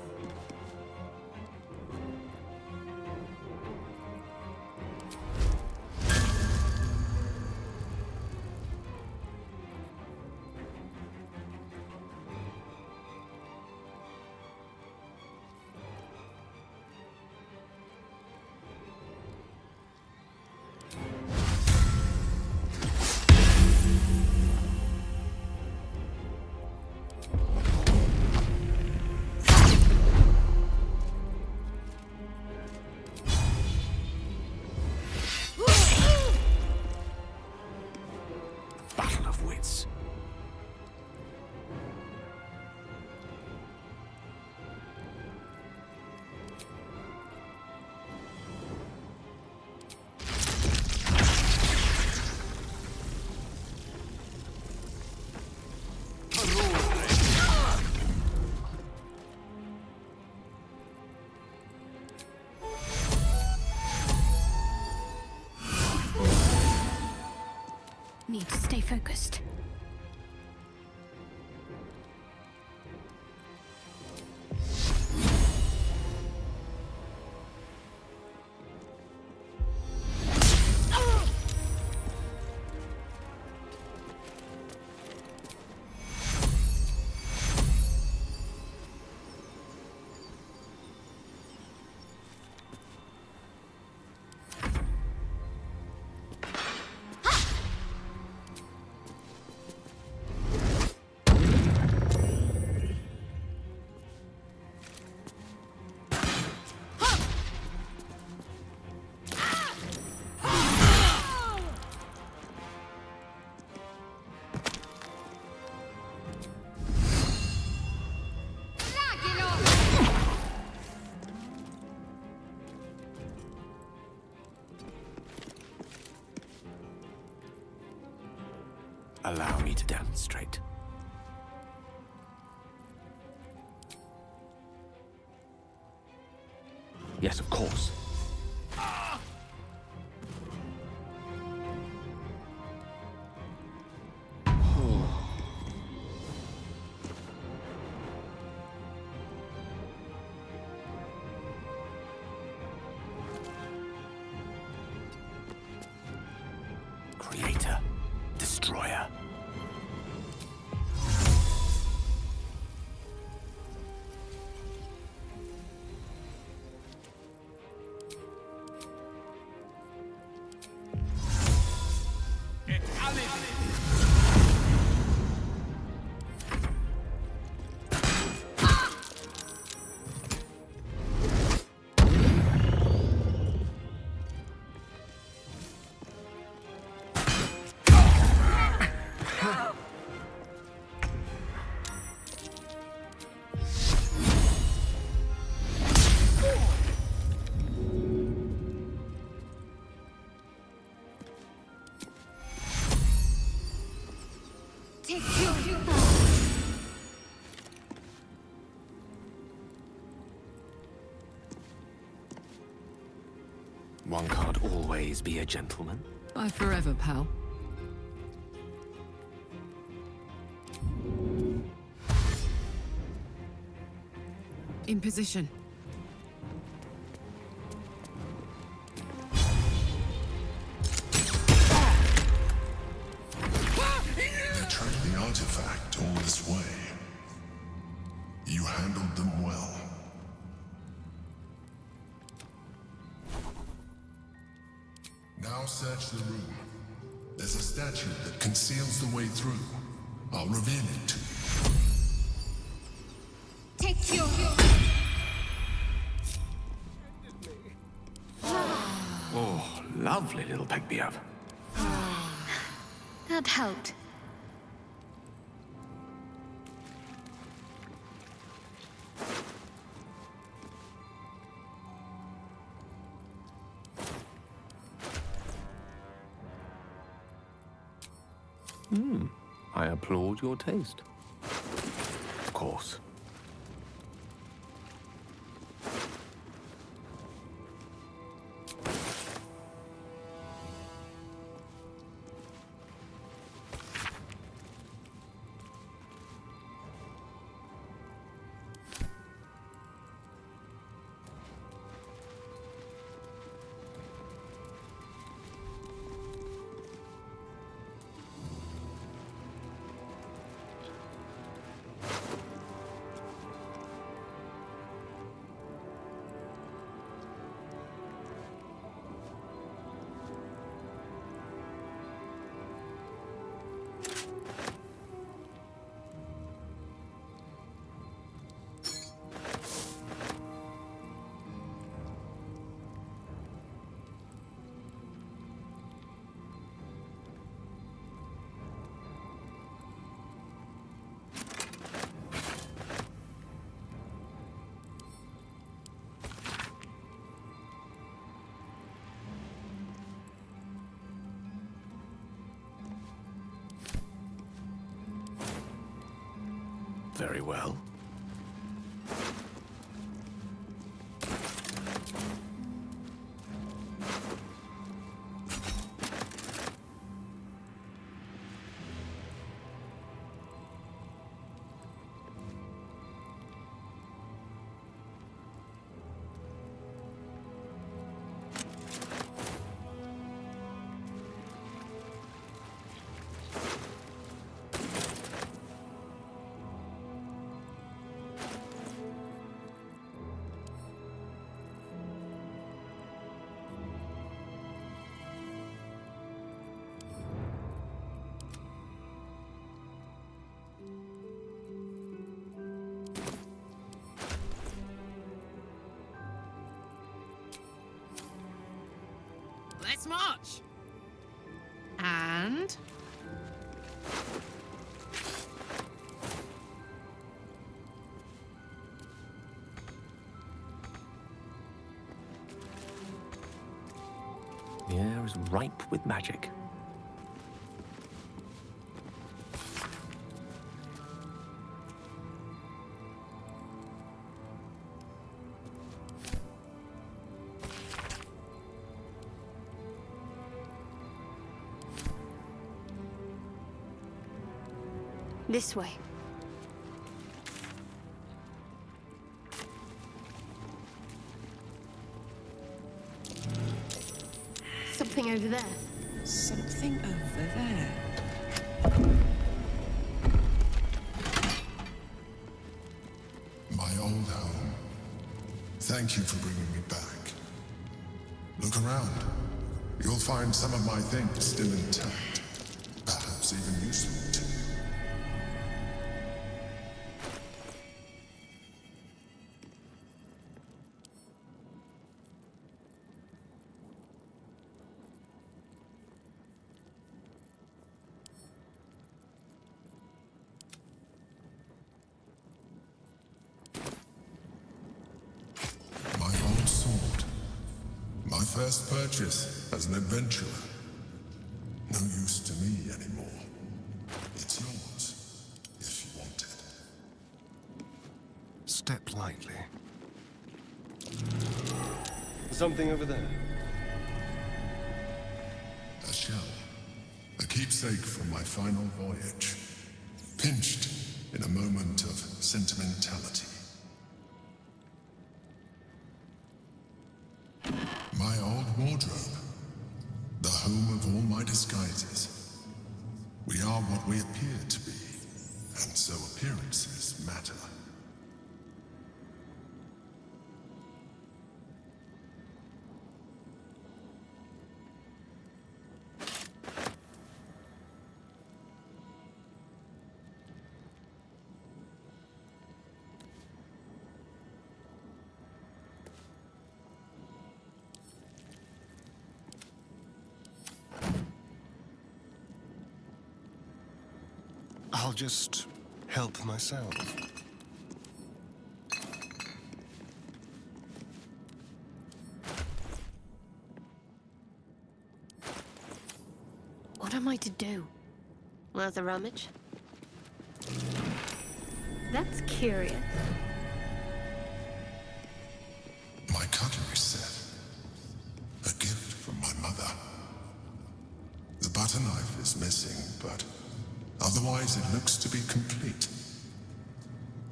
Battle of wits. Need to stay focused. Allow me to demonstrate. Yes, of course. Creator, destroyer. One can't always be a gentleman. Bye forever, pal. In position. They tracked the artifact all this way. You handled them well. Now search the room. There's a statue that conceals the way through. I'll reveal it to you. Take your... Oh, lovely little pick-me-up. That helped. I applaud your taste. Of course. Very well. Let's march! And... The air is ripe with magic. This way. Something over there. Something over there. My old home. Thank you for bringing me back. Look around. You'll find some of my things still intact. Perhaps even useful to you. First purchase as an adventurer. No use to me anymore. It's yours, if you want it. Step lightly. Something over there. A shell. A keepsake from my final voyage. Pinched in a moment of sentimentality. My old wardrobe. The home of all my disguises. We are what we appear to be, and so appearances matter. I'll just help myself. What am I to do? Worth a rummage? That's curious. My cutlery set. A gift from my mother. The butter knife is missing, but otherwise it looks to be complete.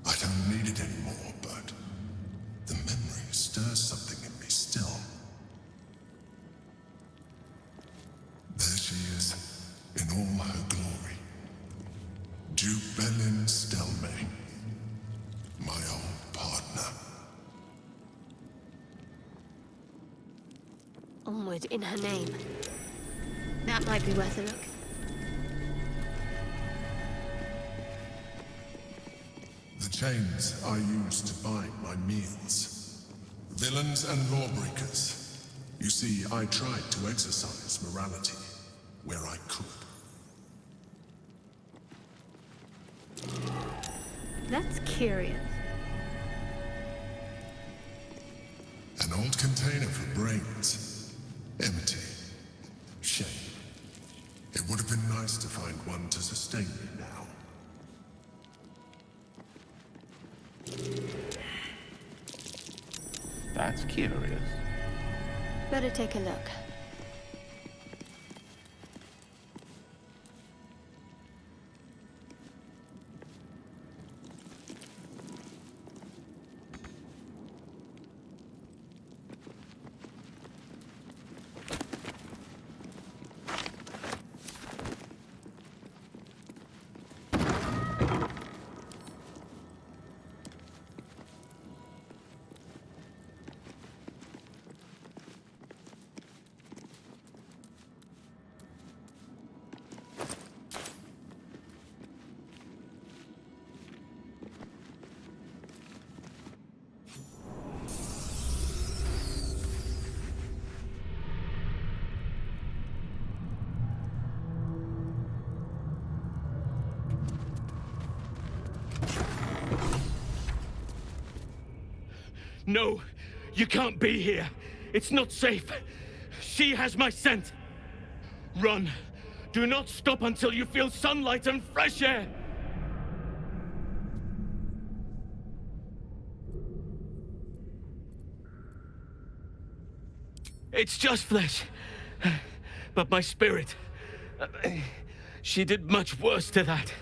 I don't need it anymore, but the memory stirs something in me still. There she is, in all her glory. Duke Belin Stelmane, my old partner. Onward in her name. That might be worth a look. The chains I use to buy my meals. Villains and lawbreakers. You see, I tried to exercise morality where I could. That's curious. An old container for brains. Empty. Shame. It would have been nice to find one to sustain me now. curious. Better take a look. No, you can't be here. It's not safe. She has my scent. Run. Do not stop until you feel sunlight and fresh air. It's just flesh. But my spirit... She did much worse to that.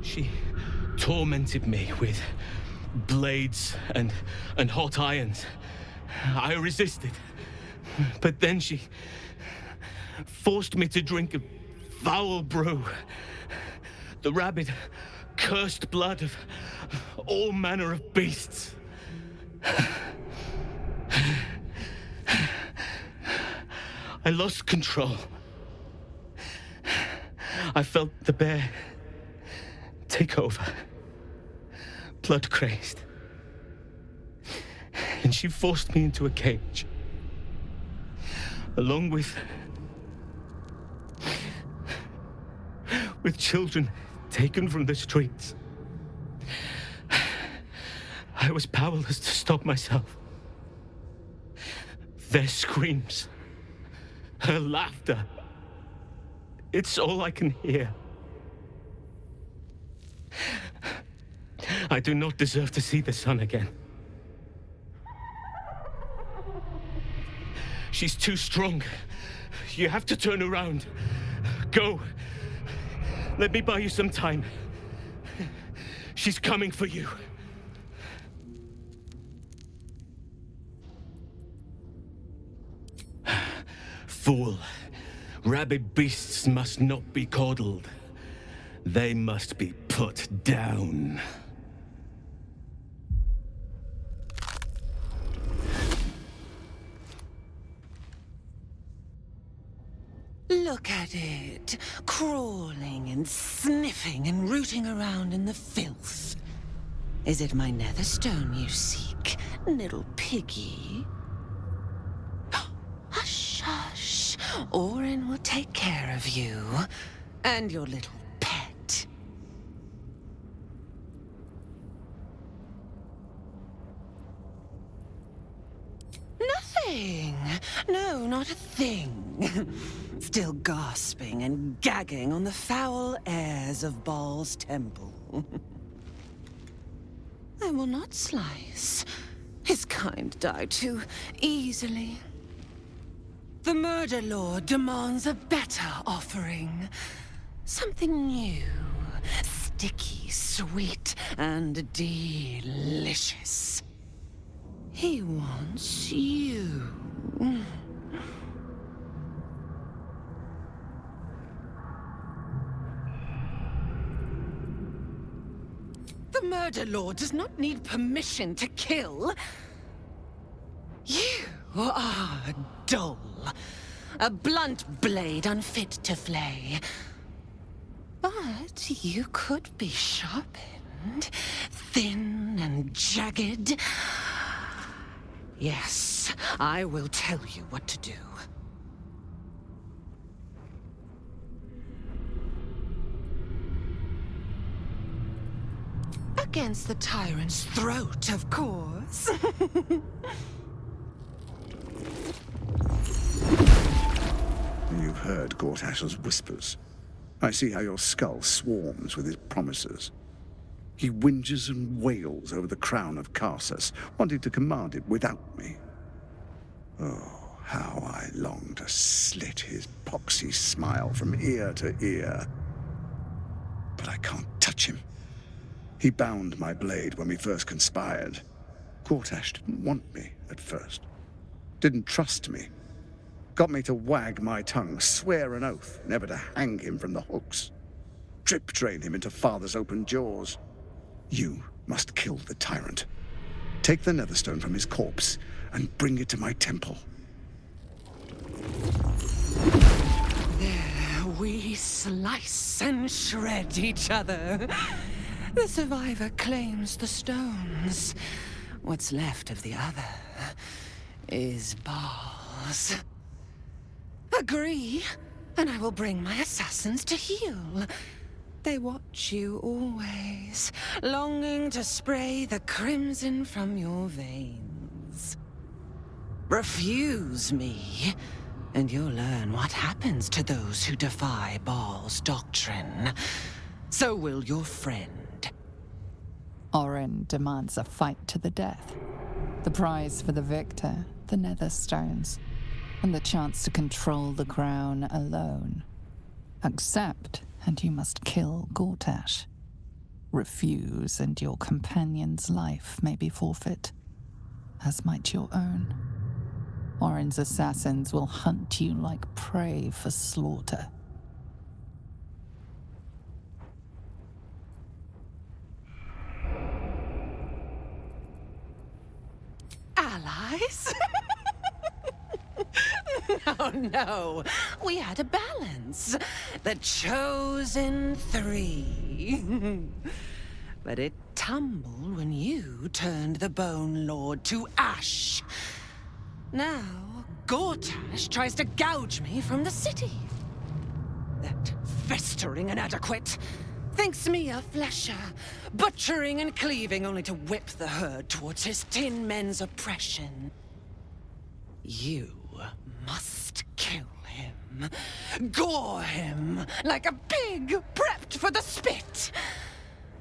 She tormented me with blades and hot irons. I resisted. But then she forced me to drink a foul brew. The rabid, cursed blood of all manner of beasts. I lost control. I felt the bear take over. Blood crazed. And she forced me into a cage. Along with children taken from the streets. I was powerless to stop myself. Their screams, her laughter, it's all I can hear. I do not deserve to see the sun again. She's too strong. You have to turn around. Go. Let me buy you some time. She's coming for you. Fool. Rabid beasts must not be coddled. They must be put down. Look at it, crawling and sniffing and rooting around in the filth. Is it my netherstone you seek, little piggy? Hush, hush. Orin will take care of you and your little pet. Nothing. No, not a thing. Still gasping and gagging on the foul airs of Baal's temple. I will not slice. His kind die too easily. The Murder Lord demands a better offering. Something new, sticky, sweet, and delicious. He wants you. The Murder Lord does not need permission to kill. You are dull. A blunt blade unfit to flay. But you could be sharpened, thin and jagged. Yes, I will tell you what to do. Against the tyrant's throat, of course. You've heard Gortash's whispers. I see how your skull swarms with his promises. He whinges and wails over the crown of Karsus, wanting to command it without me. Oh, how I long to slit his poxy smile from ear to ear. But I can't touch him. He bound my blade when we first conspired. Gortash didn't want me at first. Didn't trust me. Got me to wag my tongue, swear an oath never to hang him from the hooks. Drip drain him into father's open jaws. You must kill the tyrant. Take the Netherstone from his corpse and bring it to my temple. There we slice and shred each other. The survivor claims the stones. What's left of the other is Baal's. Agree, and I will bring my assassins to heal. They watch you always, longing to spray the crimson from your veins. Refuse me, and you'll learn what happens to those who defy Baal's doctrine. So will your friend. Orin demands a fight to the death. The prize for the victor, the Netherstones, and the chance to control the crown alone. Accept, and you must kill Gortash. Refuse, and your companion's life may be forfeit, as might your own. Orin's assassins will hunt you like prey for slaughter. Allies? No. We had a balance. The chosen three. But it tumbled when you turned the Bone Lord to ash. Now, Gortash tries to gouge me from the city. That festering inadequate thinks me a flesher, butchering and cleaving only to whip the herd towards his tin men's oppression. You must kill him. Gore him like a pig prepped for the spit.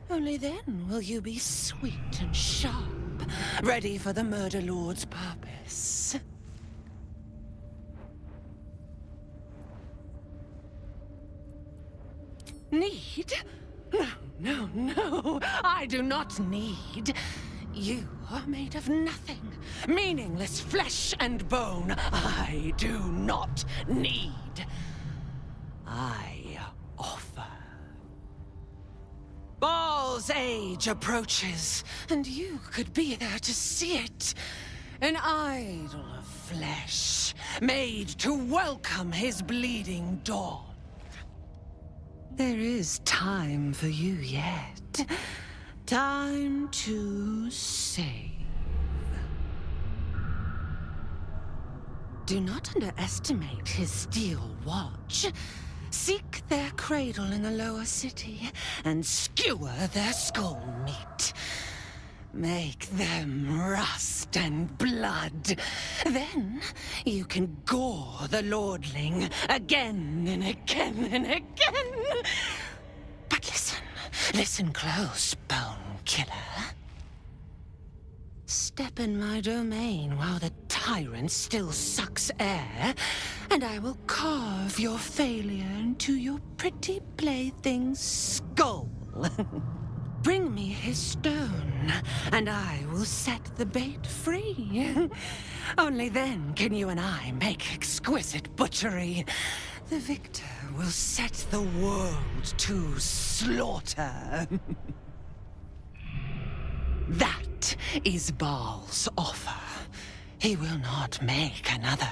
Only then will you be sweet and sharp, ready for the Murder Lord's purpose. Need? No. I do not need. You are made of nothing. Meaningless flesh and bone. I do not need. I offer. Baal's age approaches, and you could be there to see it. An idol of flesh, made to welcome his bleeding dawn. There is time for you yet. Time to save. Do not underestimate his steel watch. Seek their cradle in the lower city and skewer their skull meat. Make them rust and blood. Then you can gore the lordling again and again and again. But listen close, Bone Killer. Step in my domain while the tyrant still sucks air, and I will carve your failure into your pretty plaything's skull. Bring me his stone, and I will set the bait free. Only then can you and I make exquisite butchery. The victor will set the world to slaughter. That is Baal's offer. He will not make another.